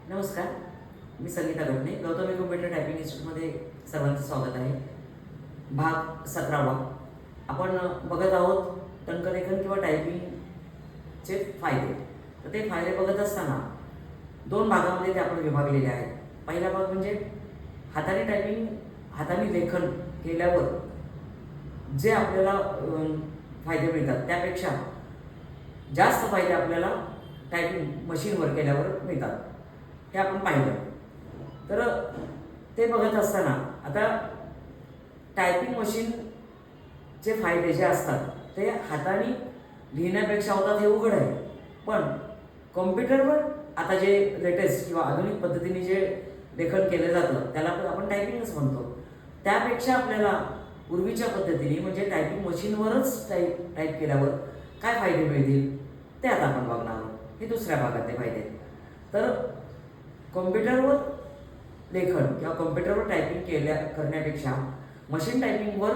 नमस्कार, मी Sangeeta गटणे. Gautami computer typing इन्स्टिट्यूटमध्ये सर्वांचं स्वागत आहे. भाग 17वा आपण बघत आहोत. टंकलेखन किंवा टायपिंगचे फायदे. तर ते फायदे बघत असताना दोन भागामध्ये ते आपण विभागलेले आहेत. पहिला भाग म्हणजे हाताने टायपिंग, हाताने लेखन केल्यावर जे आपल्याला फायदे मिळतात त्यापेक्षा जास्त फायदे आपल्याला टायपिंग मशीनवर केल्यावर मिळतात, हे आपण पाहिलं. तर ते बघत असताना आता टायपिंग मशीनचे फायदे जे असतात ते हाताने लिहिण्यापेक्षा होतात हे उघड आहे. पण कॉम्प्युटरवर आता जे लेटेस्ट किंवा आधुनिक पद्धतीने जे लेखन केलं जातं त्याला आपण टायपिंगच म्हणतो. त्यापेक्षा आपल्याला पूर्वीच्या पद्धतीने म्हणजे टायपिंग मशीनवरच टाईप केल्यावर काय फायदे मिळतील ते आता आपण बघणार आहोत. हे दुसऱ्या भागातले फायदे. तर कॉम्प्युटरवर लेखन किंवा कॉम्प्युटरवर टायपिंग करण्यापेक्षा मशीन टायपिंगवर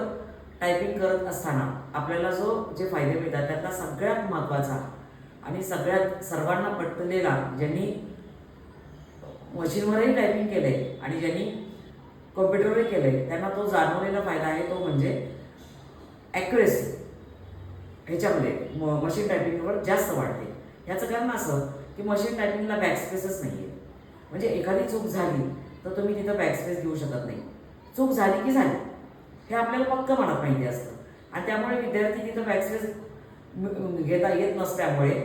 टायपिंग करत असताना आपल्याला जे फायदे मिळतात त्यातला सगळ्यात महत्त्वाचा आणि सगळ्यात सर्वांना पटलेला, ज्यांनी मशीनवरही टायपिंग केलं आहे आणि ज्यांनी कॉम्प्युटरवरही केलं आहे त्यांना तो जाणवलेला फायदा आहे, तो म्हणजे ॲक्युरेसी. ह्याच्यामध्ये मशीन टायपिंगवर जास्त वाढते. याचं कारण असं की मशीन टायपिंगला बॅकस्पेसच नाही आहे. म्हणजे एखादी चूक झाली तर तुम्ही तिथं बॅकस्पेस घेऊ शकत नाही. चूक झाली की झाली हे आपल्याला पक्क मनात माहिती असतं आणि त्यामुळे विद्यार्थी तिथं बॅकस्पेस घेता येत नसल्यामुळे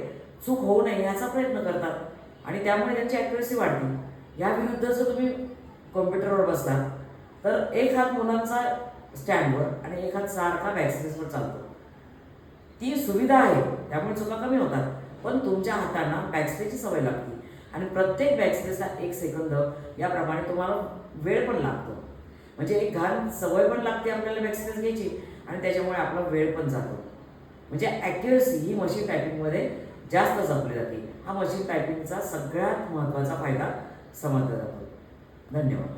चूक होऊ नये याचा प्रयत्न करतात आणि त्यामुळे त्यांची ॲक्युरेसी वाढते. या विरुद्ध जर तुम्ही कॉम्प्युटरवर बसलात तर एक हात मुलांचा स्टँडवर आणि एक हात सारखा बॅकस्पेसवर चालतो. ती सुविधा आहे, त्यामुळे चुका कमी होतात. पण तुमच्या हातांना बॅकस्पेसची सवय लागते आणि प्रत्येक बॅकस्पेसला 1 सेकंद याप्रमाणे तुम्हाला वेळ पण लागतो. म्हणजे एक घाण सवय पण लागते आपल्याला बॅकस्पेस घ्यायची आणि त्याच्यामुळे आपला वेळ पण जातो. म्हणजे ॲक्युरेसी ही मशीन टायपिंगमध्ये जास्त जपली जाते. हा मशीन टायपिंगचा सगळ्यात महत्त्वाचा फायदा समजला जातो. धन्यवाद.